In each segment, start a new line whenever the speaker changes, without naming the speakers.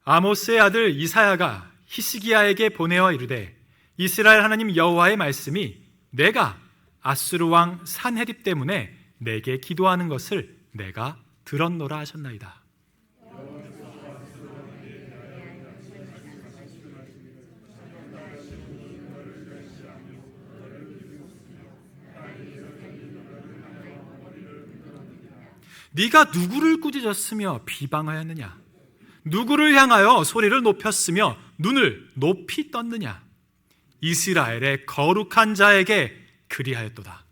아모스의 아들 이사야가 히스기야에게 보내어 이르되 이스라엘 하나님 여호와의 말씀이 내가 아수르 왕 산헤립 때문에 내게 기도하는 것을 내가 들었노라 하셨나이다. 네가 누구를 꾸짖었으며 비방하였느냐? 누구를 향하여 소리를 높였으며 눈을 높이 떴느냐? 이스라엘의 거룩한 자에게 그리하였도다.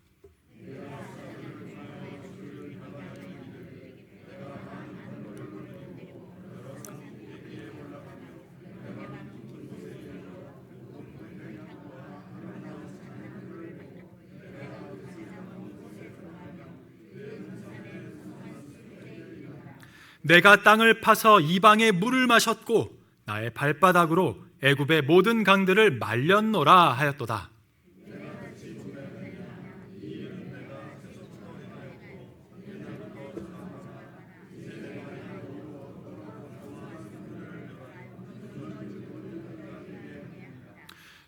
내가 땅을 파서 이방의 물을 마셨고 나의 발바닥으로 애굽의 모든 강들을 말렸노라 하였도다.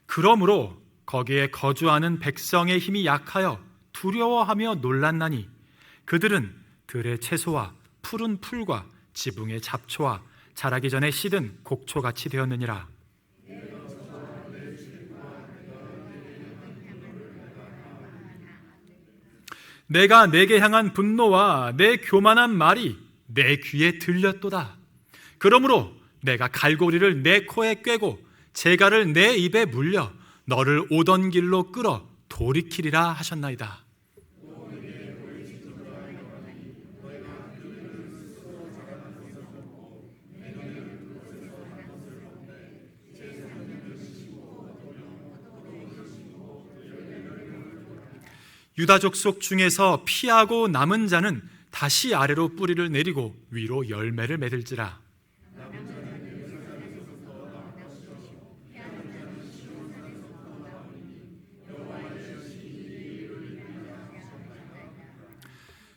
그러므로 거기에 거주하는 백성의 힘이 약하여 두려워하며 놀랐나니 그들은 들의 채소와 푸른 풀과 지붕의 잡초와 자라기 전에 시든 곡초같이 되었느니라. 내가 내게 향한 분노와 내 교만한 말이 내 귀에 들렸도다. 그러므로 내가 갈고리를 내 코에 꿰고 재갈을 내 입에 물려 너를 오던 길로 끌어 돌이키리라 하셨나이다. 유다 족속 중에서 피하고 남은 자는 다시 아래로 뿌리를 내리고 위로 열매를 맺을지라.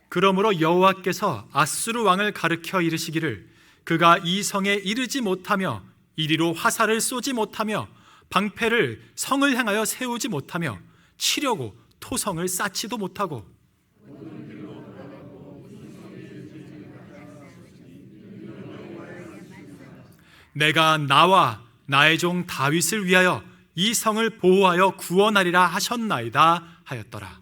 그러므로 여호와께서 아수르 왕을 가르쳐 이르시기를 그가 이 성에 이르지 못하며 이리로 화살을 쏘지 못하며 방패를 성을 향하여 세우지 못하며 치려고 토성을 쌓지도 못하고 내가 나와 나의 종 다윗을 위하여 이 성을 보호하여 구원하리라 하셨나이다 하였더라.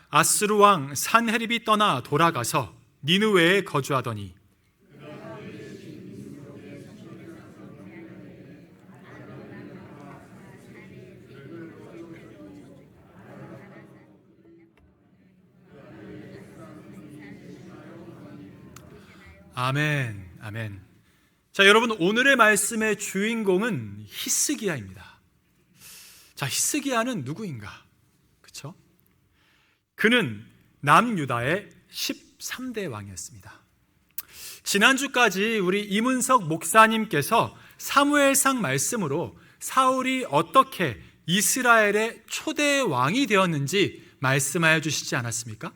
아수르 왕 산헤립이 떠나 돌아가서 니느웨에 거주하더니 아멘, 아멘. 자, 여러분, 오늘의 말씀의 주인공은 히스기야입니다. 자, 히스기야는 누구인가? 그렇죠? 그는 남유다의 13대 왕이었습니다. 지난주까지 우리 이문석 목사님께서 사무엘상 말씀으로 사울이 어떻게 이스라엘의 초대 왕이 되었는지 말씀하여 주시지 않았습니까?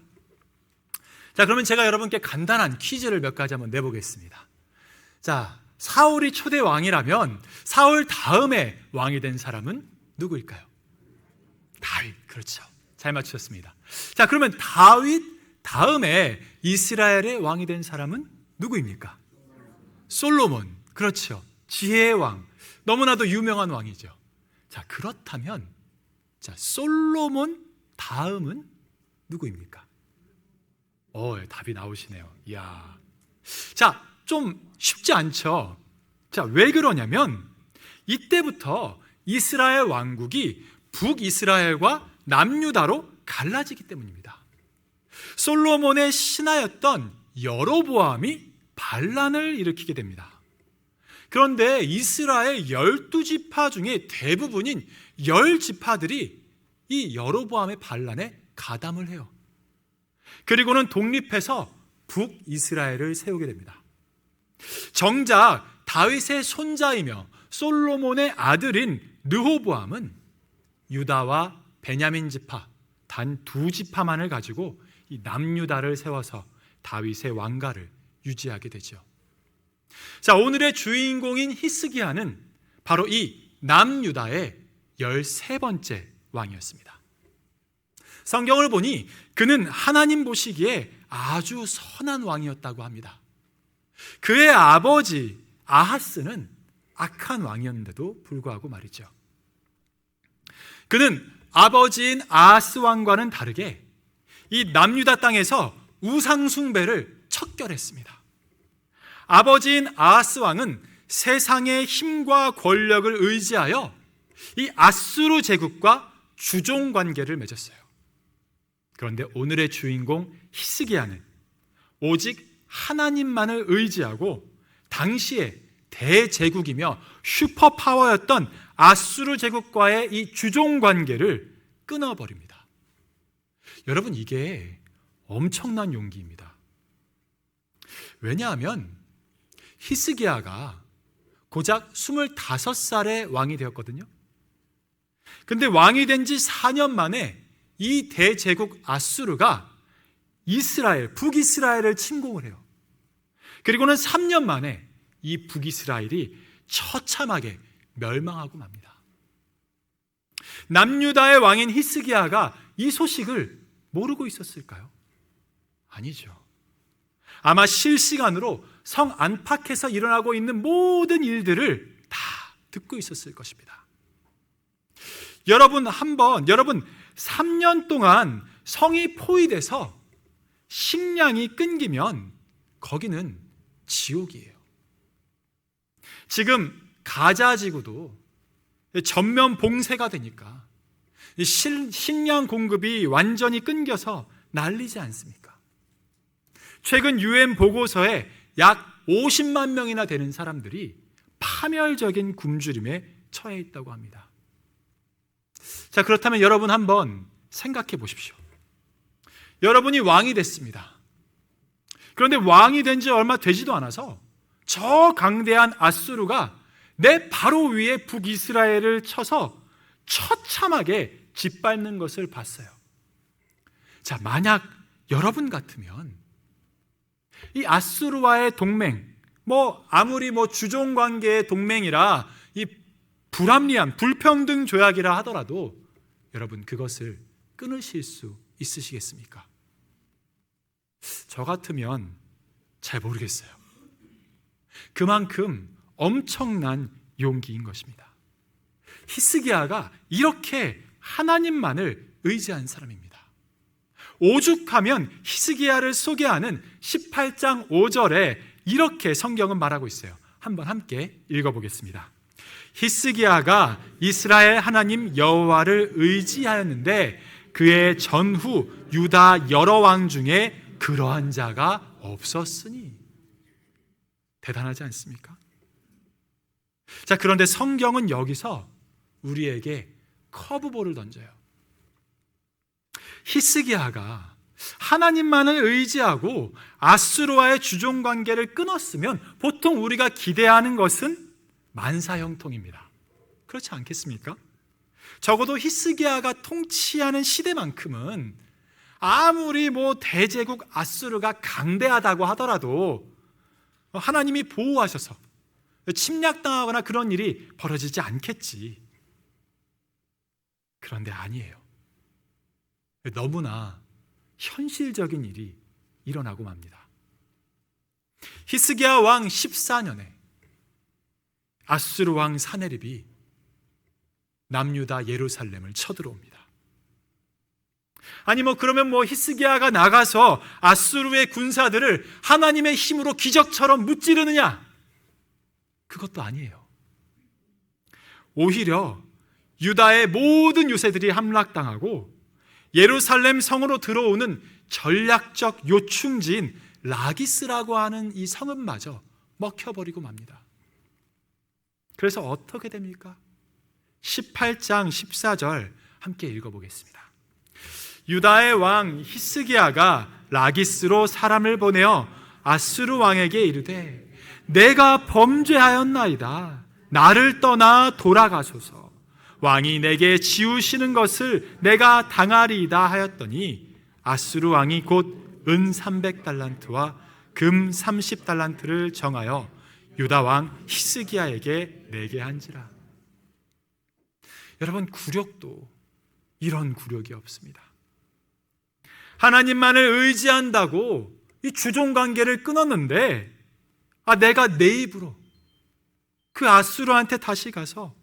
자, 그러면 제가 여러분께 간단한 퀴즈를 몇 가지 한번 내보겠습니다. 자, 사울이 초대 왕이라면 사울 다음에 왕이 된 사람은 누구일까요? 다윗, 그렇죠. 잘 맞추셨습니다. 자, 그러면 다윗 다음에 이스라엘의 왕이 된 사람은 누구입니까? 솔로몬, 그렇죠. 지혜의 왕, 너무나도 유명한 왕이죠. 자, 그렇다면 자, 솔로몬 다음은 누구입니까? 답이 나오시네요. 이야. 자, 좀 쉽지 않죠? 자, 왜 그러냐면 이때부터 이스라엘 왕국이 북이스라엘과 남유다로 갈라지기 때문입니다. 솔로몬의 신하였던 여로보암이 반란을 일으키게 됩니다. 그런데 이스라엘 12지파 중에 대부분인 10지파들이 이 여로보암의 반란에 가담을 해요. 그리고는 독립해서 북이스라엘을 세우게 됩니다. 정작 다윗의 손자이며 솔로몬의 아들인 르호보암은 유다와 베냐민 지파 단 두 지파만을 가지고 이 남유다를 세워서 다윗의 왕가를 유지하게 되죠. 자, 오늘의 주인공인 히스기야는 바로 이 남유다의 13번째 왕이었습니다. 성경을 보니 그는 하나님 보시기에 아주 선한 왕이었다고 합니다. 그의 아버지 아하스는 악한 왕이었는데도 불구하고 말이죠. 그는 아버지인 아하스 왕과는 다르게 이 남유다 땅에서 우상 숭배를 척결했습니다. 아버지인 아하스 왕은 세상의 힘과 권력을 의지하여 이 아수르 제국과 주종 관계를 맺었어요. 그런데 오늘의 주인공 히스기야는 오직 하나님만을 의지하고 당시에 대제국이며 슈퍼파워였던 아수르 제국과의 이 주종 관계를 끊어버립니다. 여러분, 이게 엄청난 용기입니다. 왜냐하면 히스기야가 고작 25살의 왕이 되었거든요. 근데 왕이 된 지 4년 만에 이 대제국 아수르가 이스라엘, 북이스라엘을 침공을 해요. 그리고는 3년 만에 이 북이스라엘이 처참하게 멸망하고 맙니다. 남유다의 왕인 히스기야가 이 소식을 모르고 있었을까요? 아니죠. 아마 실시간으로 성 안팎에서 일어나고 있는 모든 일들을 다 듣고 있었을 것입니다. 여러분 3년 동안 성이 포위돼서 식량이 끊기면 거기는 지옥이에요. 지금 가자 지구도 전면 봉쇄가 되니까 식량 공급이 완전히 끊겨서 난리지 않습니까? 최근 UN 보고서에 약 50만 명이나 되는 사람들이 파멸적인 굶주림에 처해 있다고 합니다. 자, 그렇다면 여러분 한번 생각해 보십시오. 여러분이 왕이 됐습니다. 그런데 왕이 된 지 얼마 되지도 않아서 저 강대한 아수르가 내 바로 위에 북이스라엘을 쳐서 처참하게 짓밟는 것을 봤어요. 자, 만약 여러분 같으면 이 아수르와의 동맹, 아무리 주종 관계의 동맹이라 이 불합리한 불평등 조약이라 하더라도 여러분 그것을 끊으실 수 있으시겠습니까? 저 같으면 잘 모르겠어요. 그만큼 엄청난 용기인 것입니다. 히스기야가 이렇게 하나님만을 의지한 사람입니다. 오죽하면 히스기야를 소개하는 18장 5절에 이렇게 성경은 말하고 있어요. 한번 함께 읽어보겠습니다. 히스기야가 이스라엘 하나님 여호와를 의지하였는데 그의 전후 유다 여러 왕 중에 그러한 자가 없었으니. 대단하지 않습니까? 자, 그런데 성경은 여기서 우리에게 커브볼을 던져요. 히스기야가 하나님만을 의지하고 아수르와의 주종 관계를 끊었으면 보통 우리가 기대하는 것은 만사형통입니다. 그렇지 않겠습니까? 적어도 히스기야가 통치하는 시대만큼은 아무리 대제국 아수르가 강대하다고 하더라도 하나님이 보호하셔서 침략당하거나 그런 일이 벌어지지 않겠지. 그런데 아니에요. 너무나 현실적인 일이 일어나고 맙니다. 히스기야 왕 14년에 아수르 왕 사네립이 남유다 예루살렘을 쳐들어옵니다. 아니 그러면 히스기야가 나가서 아수르의 군사들을 하나님의 힘으로 기적처럼 무찌르느냐? 그것도 아니에요. 오히려 유다의 모든 요새들이 함락당하고 예루살렘 성으로 들어오는 전략적 요충지인 라기스라고 하는 이 성읍마저 먹혀버리고 맙니다. 그래서 어떻게 됩니까? 18장 14절 함께 읽어보겠습니다. 유다의 왕 히스기야가 라기스로 사람을 보내어 아수르 왕에게 이르되 내가 범죄하였나이다. 나를 떠나 돌아가소서. 왕이 내게 지우시는 것을 내가 당하리이다 하였더니 아수르 왕이 곧 은 300달란트와 금 30달란트를 정하여 유다 왕 히스기야에게 내게 한지라. 여러분, 굴욕도 이런 굴욕이 없습니다. 하나님만을 의지한다고 이 주종관계를 끊었는데 내가 내 입으로 그 아수르한테 다시 가서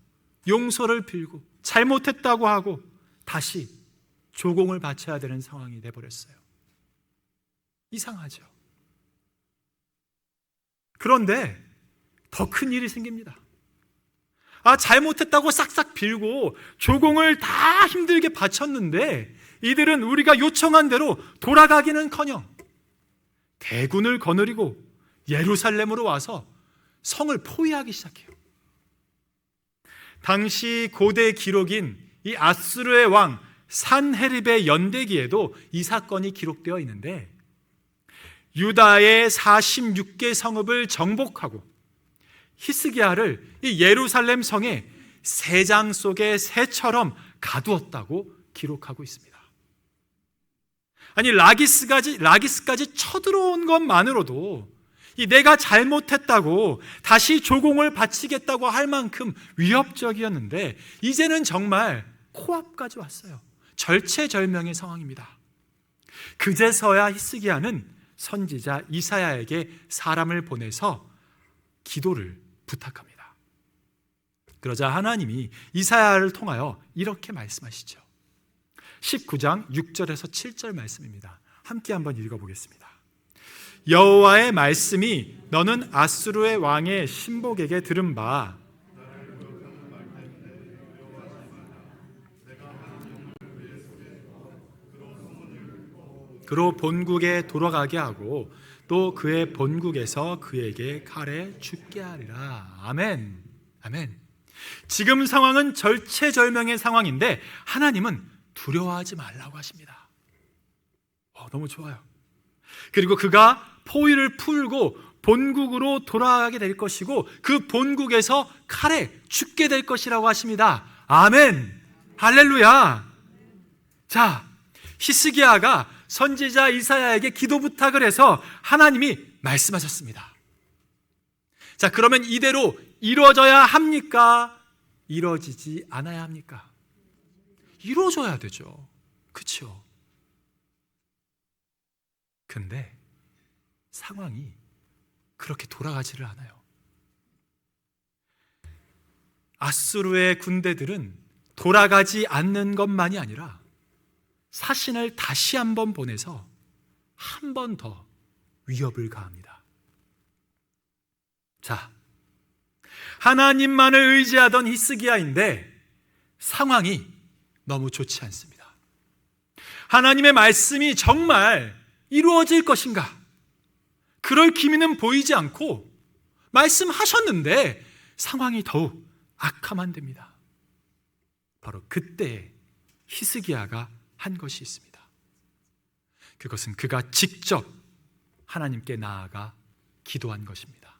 용서를 빌고 잘못했다고 하고 다시 조공을 바쳐야 되는 상황이 돼버렸어요. 이상하죠. 그런데 더 큰 일이 생깁니다. 잘못했다고 싹싹 빌고 조공을 다 힘들게 바쳤는데 이들은 우리가 요청한 대로 돌아가기는커녕 대군을 거느리고 예루살렘으로 와서 성을 포위하기 시작해요. 당시 고대 기록인 이 아수르의 왕 산헤립의 연대기에도 이 사건이 기록되어 있는데, 유다의 46개 성읍을 정복하고 히스기야를 이 예루살렘 성에 새장 속의 새처럼 가두었다고 기록하고 있습니다. 아니, 라기스까지 쳐들어온 것만으로도 이 내가 잘못했다고 다시 조공을 바치겠다고 할 만큼 위협적이었는데 이제는 정말 코앞까지 왔어요. 절체절명의 상황입니다. 그제서야 히스기야는 선지자 이사야에게 사람을 보내서 기도를 부탁합니다. 그러자 하나님이 이사야를 통하여 이렇게 말씀하시죠. 19장 6절에서 7절 말씀입니다. 함께 한번 읽어보겠습니다. 여호와의 말씀이 너는 아수르의 왕의 신복에게 들은 바 그로 본국에 돌아가게 하고 또 그의 본국에서 그에게 칼에 죽게 하리라. 아멘. 아멘. 지금 상황은 절체절명의 상황인데 하나님은 두려워하지 말라고 하십니다. 너무 좋아요. 그리고 그가 포위를 풀고 본국으로 돌아가게 될 것이고 그 본국에서 칼에 죽게 될 것이라고 하십니다. 아멘. 할렐루야. 자, 히스기야가 선지자 이사야에게 기도 부탁을 해서 하나님이 말씀하셨습니다. 자, 그러면 이대로 이루어져야 합니까? 이루어지지 않아야 합니까? 이루어져야 되죠. 그렇죠? 근데 상황이 그렇게 돌아가지를 않아요. 아수르의 군대들은 돌아가지 않는 것만이 아니라 사신을 다시 한번 보내서 한 번 더 위협을 가합니다. 자, 하나님만을 의지하던 히스기야인데 상황이 너무 좋지 않습니다. 하나님의 말씀이 정말 이루어질 것인가? 그럴 기미는 보이지 않고 말씀하셨는데 상황이 더욱 악화만 됩니다. 바로 그때 히스기야가 한 것이 있습니다. 그것은 그가 직접 하나님께 나아가 기도한 것입니다.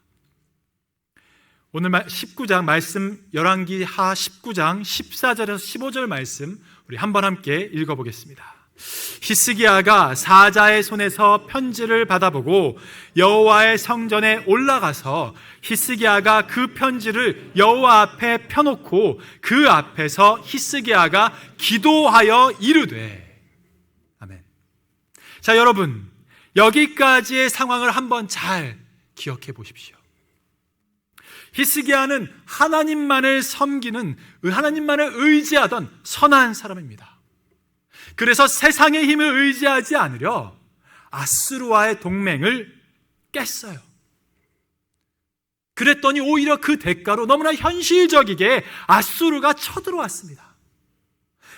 오늘 19장 말씀, 열왕기 하 19장 14절에서 15절 말씀 우리 한번 함께 읽어보겠습니다. 히스기야가 사자의 손에서 편지를 받아보고 여호와의 성전에 올라가서 히스기야가 그 편지를 여호와 앞에 펴놓고 그 앞에서 히스기야가 기도하여 이르되. 아멘. 자, 여러분, 여기까지의 상황을 한번 잘 기억해 보십시오. 히스기야는 하나님만을 섬기는, 하나님만을 의지하던 선한 사람입니다. 그래서 세상의 힘을 의지하지 않으려 아수르와의 동맹을 깼어요. 그랬더니 오히려 그 대가로 너무나 현실적이게 아수르가 쳐들어왔습니다.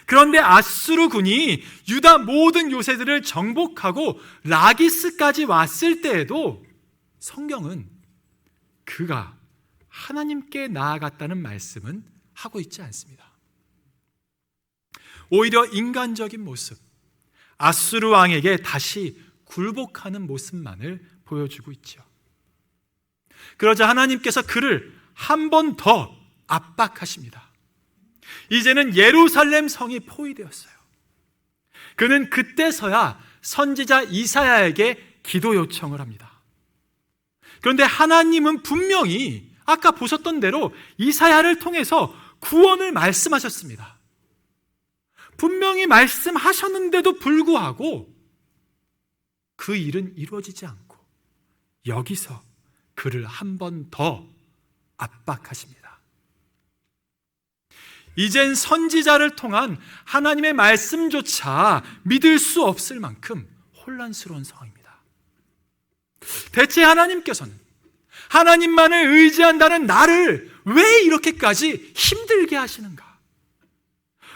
그런데 아수르 군이 유다 모든 요새들을 정복하고 라기스까지 왔을 때에도 성경은 그가 하나님께 나아갔다는 말씀은 하고 있지 않습니다. 오히려 인간적인 모습, 아수르 왕에게 다시 굴복하는 모습만을 보여주고 있죠. 그러자 하나님께서 그를 한 번 더 압박하십니다. 이제는 예루살렘 성이 포위되었어요. 그는 그때서야 선지자 이사야에게 기도 요청을 합니다. 그런데 하나님은 분명히 아까 보셨던 대로 이사야를 통해서 구원을 말씀하셨습니다. 분명히 말씀하셨는데도 불구하고 그 일은 이루어지지 않고 여기서 그를 한 번 더 압박하십니다. 이젠 선지자를 통한 하나님의 말씀조차 믿을 수 없을 만큼 혼란스러운 상황입니다. 대체 하나님께서는 하나님만을 의지한다는 나를 왜 이렇게까지 힘들게 하시는가?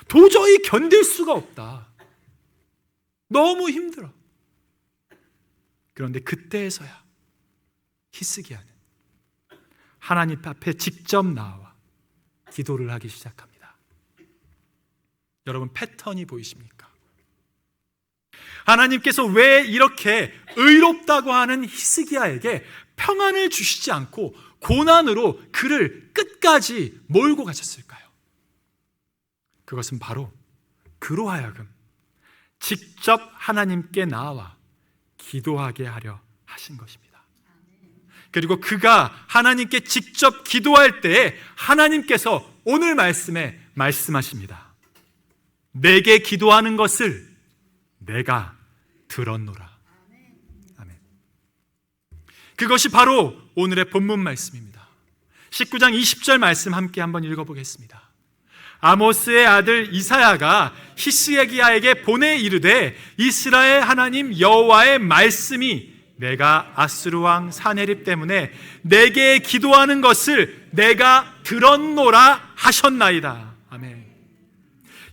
도저히 견딜 수가 없다. 너무 힘들어. 그런데 그때에서야 히스기야는 하나님 앞에 직접 나와 기도를 하기 시작합니다. 여러분, 패턴이 보이십니까? 하나님께서 왜 이렇게 의롭다고 하는 히스기야에게 평안을 주시지 않고 고난으로 그를 끝까지 몰고 가셨을까요? 그것은 바로 그로 하여금 직접 하나님께 나와 기도하게 하려 하신 것입니다. 그리고 그가 하나님께 직접 기도할 때에 하나님께서 오늘 말씀에 말씀하십니다. 내게 기도하는 것을 내가 들었노라. 아멘. 그것이 바로 오늘의 본문 말씀입니다. 19장 20절 말씀 함께 한번 읽어보겠습니다. 아모스의 아들 이사야가 히스기야에게 보내 이르되 이스라엘 하나님 여호와의 말씀이 내가 아수르 왕 사네립 때문에 내게 기도하는 것을 내가 들었노라 하셨나이다. 아멘.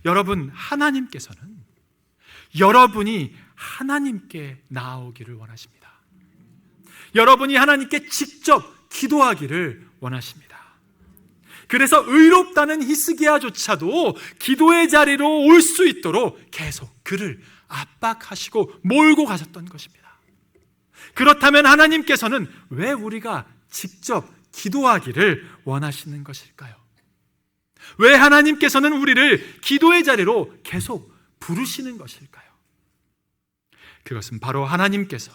여러분, 하나님께서는 여러분이 하나님께 나아오기를 원하십니다. 여러분이 하나님께 직접 기도하기를 원하십니다. 그래서 의롭다는 히스기야조차도 기도의 자리로 올 수 있도록 계속 그를 압박하시고 몰고 가셨던 것입니다. 그렇다면 하나님께서는 왜 우리가 직접 기도하기를 원하시는 것일까요? 왜 하나님께서는 우리를 기도의 자리로 계속 부르시는 것일까요? 그것은 바로 하나님께서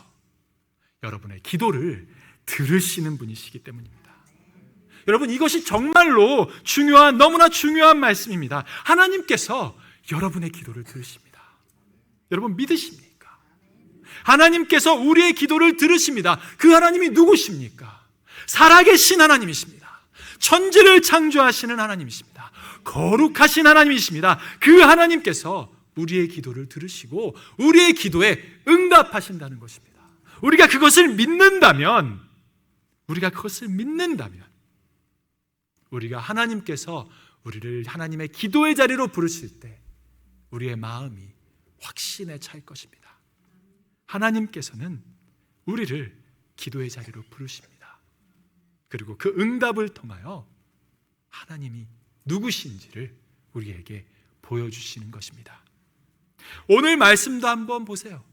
여러분의 기도를 들으시는 분이시기 때문입니다. 여러분, 이것이 정말로 중요한, 너무나 중요한 말씀입니다. 하나님께서 여러분의 기도를 들으십니다. 여러분, 믿으십니까? 하나님께서 우리의 기도를 들으십니다. 그 하나님이 누구십니까? 살아계신 하나님이십니다. 천지를 창조하시는 하나님이십니다. 거룩하신 하나님이십니다. 그 하나님께서 우리의 기도를 들으시고 우리의 기도에 응답하신다는 것입니다. 우리가 그것을 믿는다면 우리가 하나님께서 우리를 하나님의 기도의 자리로 부르실 때 우리의 마음이 확신에 찰 것입니다. 하나님께서는 우리를 기도의 자리로 부르십니다. 그리고 그 응답을 통하여 하나님이 누구신지를 우리에게 보여주시는 것입니다. 오늘 말씀도 한번 보세요.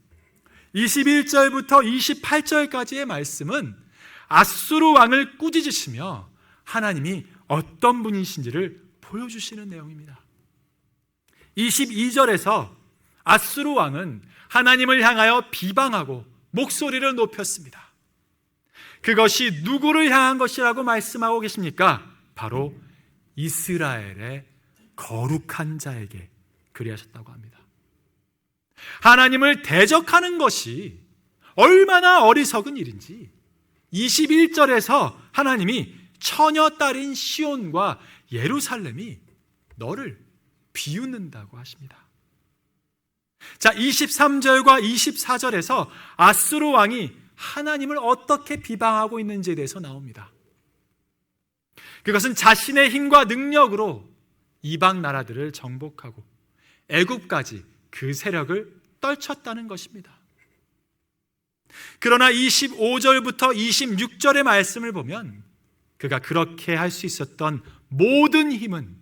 21절부터 28절까지의 말씀은 아수르 왕을 꾸짖으시며 하나님이 어떤 분이신지를 보여주시는 내용입니다. 22절에서 아수르 왕은 하나님을 향하여 비방하고 목소리를 높였습니다. 그것이 누구를 향한 것이라고 말씀하고 계십니까? 바로 이스라엘의 거룩한 자에게 그리하셨다고 합니다. 하나님을 대적하는 것이 얼마나 어리석은 일인지 21절에서 하나님이 처녀딸인 시온과 예루살렘이 너를 비웃는다고 하십니다. 자, 23절과 24절에서 아수르 왕이 하나님을 어떻게 비방하고 있는지에 대해서 나옵니다. 그것은 자신의 힘과 능력으로 이방 나라들을 정복하고 애굽까지 그 세력을 떨쳤다는 것입니다. 그러나 25절부터 26절의 말씀을 보면 그가 그렇게 할 수 있었던 모든 힘은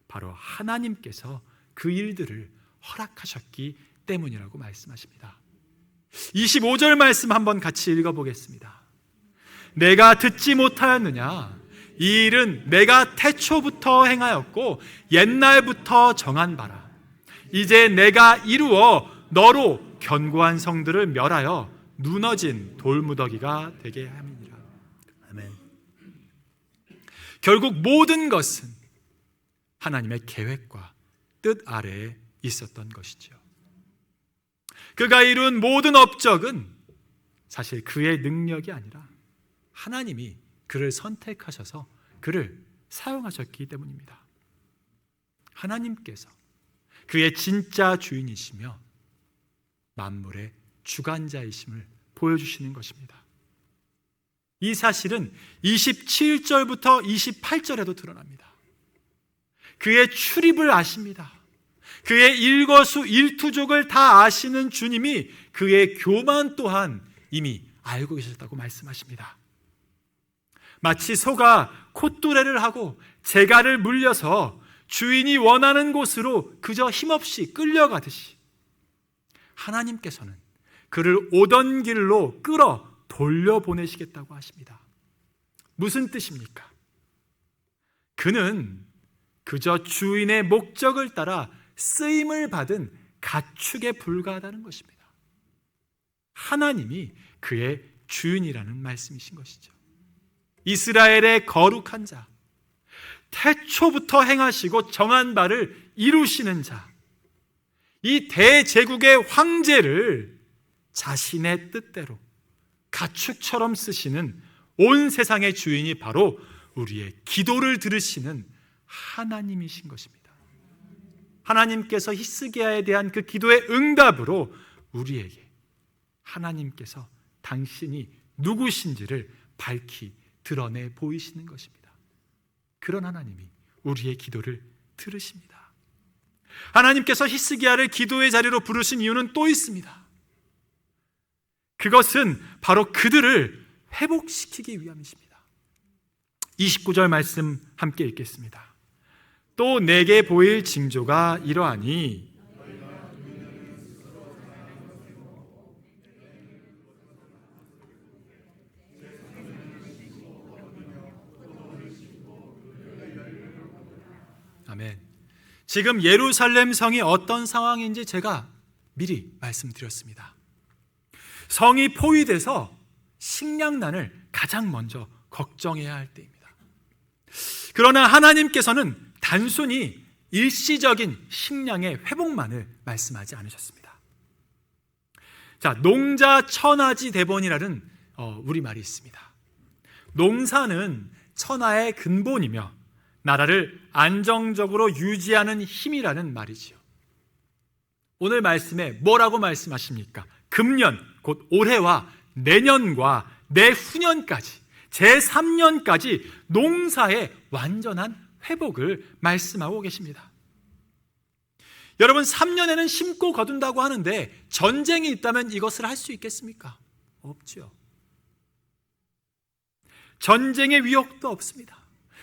바로 하나님께서 그 일들을 허락하셨기 때문이라고 말씀하십니다. 25절 말씀 한번 같이 읽어보겠습니다. 내가 듣지 못하였느냐? 이 일은 내가 태초부터 행하였고 옛날부터 정한 바라. 이제 내가 이루어 너로 견고한 성들을 멸하여 무너진 돌무더기가 되게 함이니라. 아멘. 결국 모든 것은 하나님의 계획과 뜻 아래에 있었던 것이죠. 그가 이룬 모든 업적은 사실 그의 능력이 아니라 하나님이 그를 선택하셔서 그를 사용하셨기 때문입니다. 하나님께서 그의 진짜 주인이시며 만물의 주관자이심을 보여주시는 것입니다. 이 사실은 27절부터 28절에도 드러납니다. 그의 출입을 아십니다. 그의 일거수일투족을 다 아시는 주님이 그의 교만 또한 이미 알고 계셨다고 말씀하십니다. 마치 소가 콧뚜레를 하고 재갈을 물려서 주인이 원하는 곳으로 그저 힘없이 끌려가듯이 하나님께서는 그를 오던 길로 끌어 돌려보내시겠다고 하십니다. 무슨 뜻입니까? 그는 그저 주인의 목적을 따라 쓰임을 받은 가축에 불과하다는 것입니다. 하나님이 그의 주인이라는 말씀이신 것이죠. 이스라엘의 거룩한 자, 태초부터 행하시고 정한 바를 이루시는 자, 이 대제국의 황제를 자신의 뜻대로 가축처럼 쓰시는 온 세상의 주인이 바로 우리의 기도를 들으시는 하나님이신 것입니다. 하나님께서 히스기야에 대한 그 기도의 응답으로 우리에게 하나님께서 당신이 누구신지를 밝히 드러내 보이시는 것입니다. 그런 하나님이 우리의 기도를 들으십니다. 하나님께서 히스기야를 기도의 자리로 부르신 이유는 또 있습니다. 그것은 바로 그들을 회복시키기 위함이십니다. 29절 말씀 함께 읽겠습니다. 또 내게 보일 징조가 이러하니 아멘. 지금 예루살렘 성이 어떤 상황인지 제가 미리 말씀드렸습니다. 성이 포위돼서 식량난을 가장 먼저 걱정해야 할 때입니다. 그러나 하나님께서는 단순히 일시적인 식량의 회복만을 말씀하지 않으셨습니다. 자, 농자 천하지 대본이라는 우리말이 있습니다. 농사는 천하의 근본이며 나라를 안정적으로 유지하는 힘이라는 말이지요. 오늘 말씀에 뭐라고 말씀하십니까? 금년, 곧 올해와 내년과 내후년까지 제3년까지 농사의 완전한 회복을 말씀하고 계십니다. 여러분, 3년에는 심고 거둔다고 하는데 전쟁이 있다면 이것을 할 수 있겠습니까? 없죠. 전쟁의 위협도 없습니다.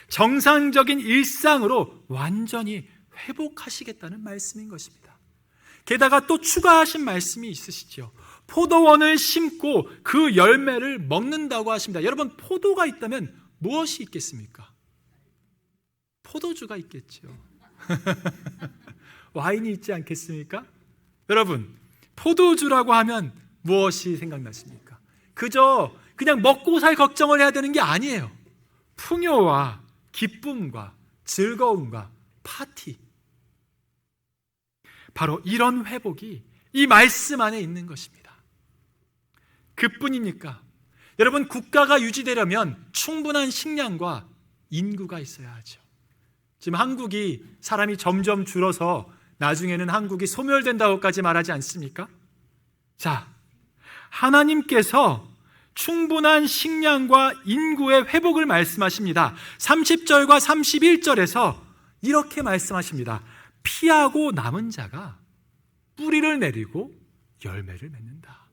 정상적인 일상으로 완전히 회복하시겠다는 말씀인 것입니다. 게다가 또 추가하신 말씀이 있으시죠. 포도원을 심고 그 열매를 먹는다고 하십니다. 여러분, 포도가 있다면 무엇이 있겠습니까? 포도주가 있겠죠. 와인이 있지 않겠습니까? 여러분, 포도주라고 하면 무엇이 생각나십니까? 그냥 먹고 살 걱정을 해야 되는 게 아니에요. 풍요와 기쁨과 즐거움과 파티, 바로 이런 회복이 이 말씀 안에 있는 것입니다. 그뿐입니까? 여러분, 국가가 유지되려면 충분한 식량과 인구가 있어야 하죠. 지금 한국이 사람이 점점 줄어서 나중에는 한국이 소멸된다고까지 말하지 않습니까? 자, 하나님께서 충분한 식량과 인구의 회복을 말씀하십니다. 30절과 31절에서 이렇게 말씀하십니다. 피하고 남은 자가 뿌리를 내리고 열매를 맺는다.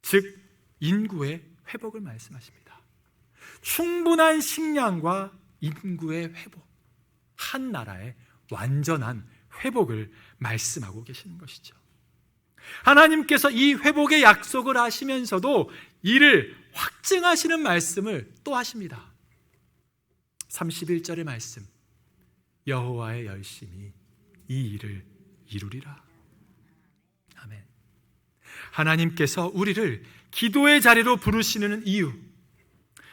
즉 인구의 회복을 말씀하십니다. 충분한 식량과 인구의 회복, 한 나라의 완전한 회복을 말씀하고 계시는 것이죠. 하나님께서 이 회복의 약속을 하시면서도 이를 확증하시는 말씀을 또 하십니다. 31절의 말씀, 여호와의 열심이 이 일을 이루리라. 아멘. 하나님께서 우리를 기도의 자리로 부르시는 이유,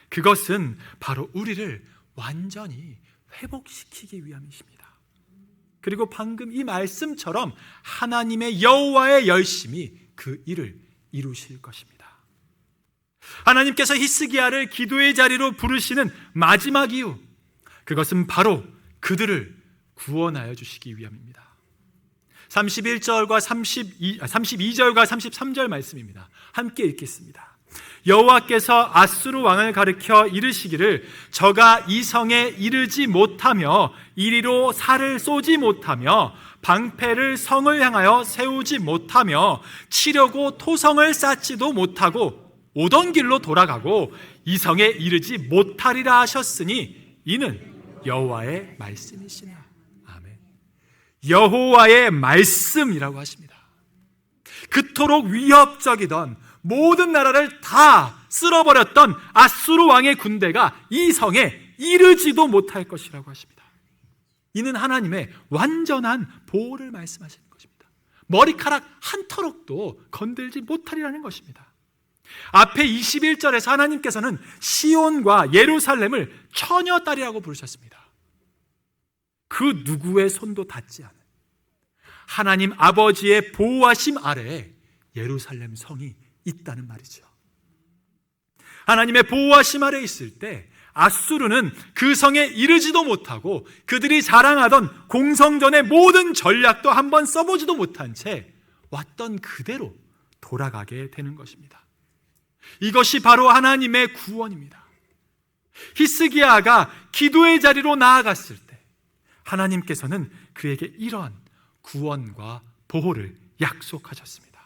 그것은 바로 우리를 완전히 회복시키기 위함이십니다. 그리고 방금 이 말씀처럼 하나님의 여호와의 열심이 그 일을 이루실 것입니다. 하나님께서 히스기야를 기도의 자리로 부르시는 마지막 이유, 그것은 바로 그들을 구원하여 주시기 위함입니다. 32절과 33절 말씀입니다. 함께 읽겠습니다. 여호와께서 아수르 왕을 가리켜 이르시기를 저가 이 성에 이르지 못하며 이리로 살을 쏘지 못하며 방패를 성을 향하여 세우지 못하며 치려고 토성을 쌓지도 못하고 오던 길로 돌아가고 이 성에 이르지 못하리라 하셨으니 이는 여호와의 말씀이시나. 아멘. 여호와의 말씀이라고 하십니다. 그토록 위협적이던 모든 나라를 다 쓸어버렸던 아수르 왕의 군대가 이 성에 이르지도 못할 것이라고 하십니다. 이는 하나님의 완전한 보호를 말씀하시는 것입니다. 머리카락 한 터럭도 건들지 못하리라는 것입니다. 앞에 21절에서 하나님께서는 시온과 예루살렘을 처녀 딸이라고 부르셨습니다. 그 누구의 손도 닿지 않은 하나님 아버지의 보호하심 아래에 예루살렘 성이 있다는 말이죠. 하나님의 보호하심 아래에 있을 때 아수르는 그 성에 이르지도 못하고 그들이 자랑하던 공성전의 모든 전략도 한번 써보지도 못한 채 왔던 그대로 돌아가게 되는 것입니다. 이것이 바로 하나님의 구원입니다. 히스기야가 기도의 자리로 나아갔을 때 하나님께서는 그에게 이러한 구원과 보호를 약속하셨습니다.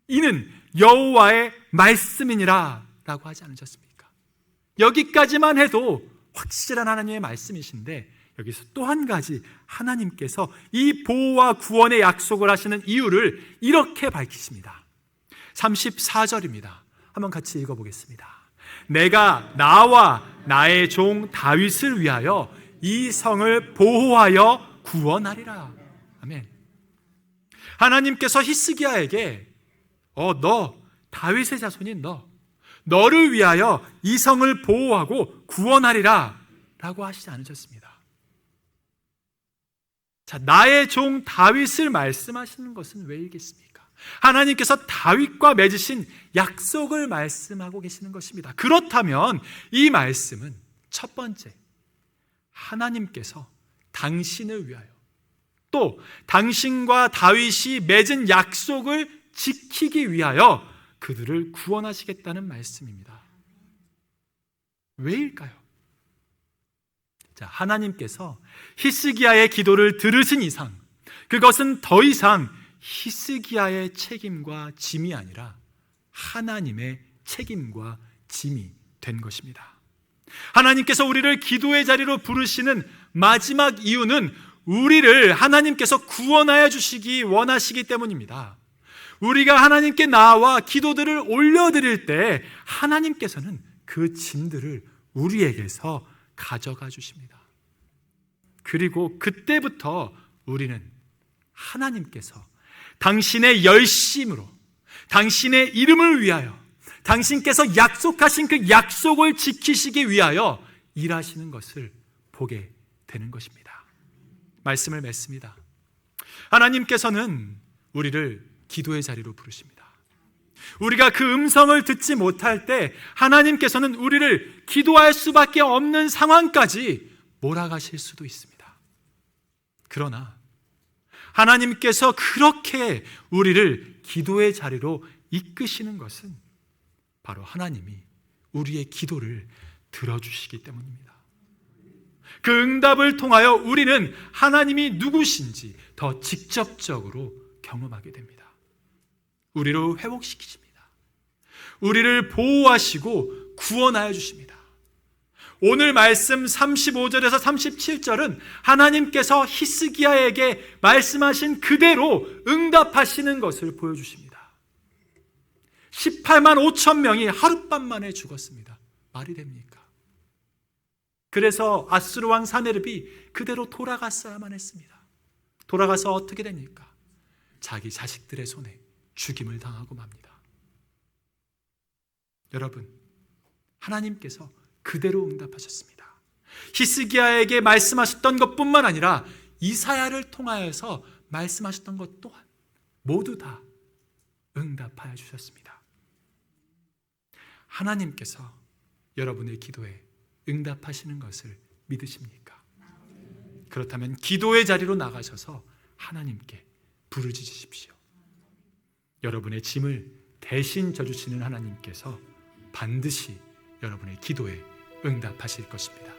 이는 여호와의 말씀이니라 라고 하지 않으셨습니까? 여기까지만 해도 확실한 하나님의 말씀이신데 여기서 또 한 가지 하나님께서 이 보호와 구원의 약속을 하시는 이유를 이렇게 밝히십니다. 34절입니다. 한번 같이 읽어보겠습니다. 내가 나와 나의 종 다윗을 위하여 이 성을 보호하여 구원하리라. 아멘. 하나님께서 히스기야에게 너 다윗의 자손인 너를 위하여 이 성을 보호하고 구원하리라 라고 하시지 않으셨습니다. 자, 나의 종 다윗을 말씀하시는 것은 왜이겠습니까? 하나님께서 다윗과 맺으신 약속을 말씀하고 계시는 것입니다. 그렇다면 이 말씀은 첫 번째, 하나님께서 당신을 위하여 또 당신과 다윗이 맺은 약속을 지키기 위하여 그들을 구원하시겠다는 말씀입니다. 왜일까요? 자, 하나님께서 히스기야의 기도를 들으신 이상 그것은 더 이상 히스기야의 책임과 짐이 아니라 하나님의 책임과 짐이 된 것입니다. 하나님께서 우리를 기도의 자리로 부르시는 마지막 이유는 우리를 하나님께서 구원하여 주시기 원하시기 때문입니다. 우리가 하나님께 나와 기도들을 올려드릴 때 하나님께서는 그 짐들을 우리에게서 가져가 주십니다. 그리고 그때부터 우리는 하나님께서 당신의 열심으로 당신의 이름을 위하여 당신께서 약속하신 그 약속을 지키시기 위하여 일하시는 것을 보게 되는 것입니다. 말씀을 맺습니다. 하나님께서는 우리를 기도의 자리로 부르십니다. 우리가 그 음성을 듣지 못할 때 하나님께서는 우리를 기도할 수밖에 없는 상황까지 몰아가실 수도 있습니다. 그러나 하나님께서 그렇게 우리를 기도의 자리로 이끄시는 것은 바로 하나님이 우리의 기도를 들어주시기 때문입니다. 그 응답을 통하여 우리는 하나님이 누구신지 더 직접적으로 경험하게 됩니다. 우리를 회복시키십니다. 우리를 보호하시고 구원하여 주십니다. 오늘 말씀 35절에서 37절은 하나님께서 히스기야에게 말씀하신 그대로 응답하시는 것을 보여주십니다. 18만 5천 명이 하룻밤 만에 죽었습니다. 말이 됩니까? 그래서 아수르 왕 사네립이 그대로 돌아갔어야만 했습니다. 돌아가서 어떻게 됩니까? 자기 자식들의 손에 죽임을 당하고 맙니다. 여러분, 하나님께서 그대로 응답하셨습니다. 히스기야에게 말씀하셨던 것뿐만 아니라 이사야를 통하여서 말씀하셨던 것 또한 모두 다 응답하여 주셨습니다. 하나님께서 여러분의 기도에 응답하시는 것을 믿으십니까? 그렇다면 기도의 자리로 나가셔서 하나님께 부르짖으십시오. 여러분의 짐을 대신 져주시는 하나님께서 반드시 여러분의 기도에 응답하실 것입니다.